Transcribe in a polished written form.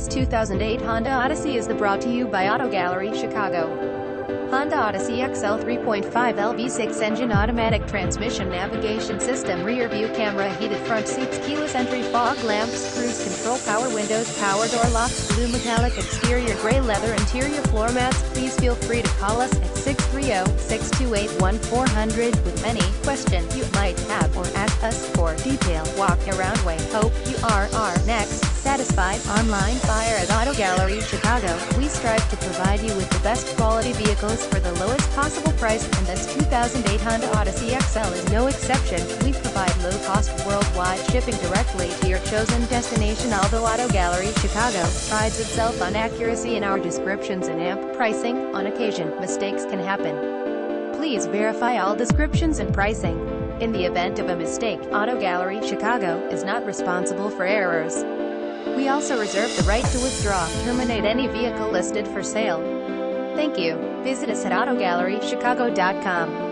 This 2008 Honda Odyssey is brought to you by Auto Gallery Chicago. Honda Odyssey XL 3.5 LV6 engine, automatic transmission, navigation system, rear view camera, heated front seats, keyless entry, fog lamps, cruise control, power windows, power door locks, blue metallic exterior, gray leather interior, floor mats. Please feel free to call us at 630-628-1400 with any question you might have, or ask us for detailed walk-around. We hope you are our next satisfied online buyer at Auto Gallery Chicago. We strive to provide you with the best quality vehicles for the lowest possible price, and this 2008 Honda Odyssey XL is no exception. We provide low-cost worldwide shipping directly to your chosen destination. Although Auto Gallery Chicago prides itself on accuracy in our descriptions and amp pricing, on occasion, mistakes can happen. Please verify all descriptions and pricing. In the event of a mistake, Auto Gallery Chicago is not responsible for errors. We also reserve the right to withdraw, terminate any vehicle listed for sale. Thank you. Visit us at AutoGalleryChicago.com.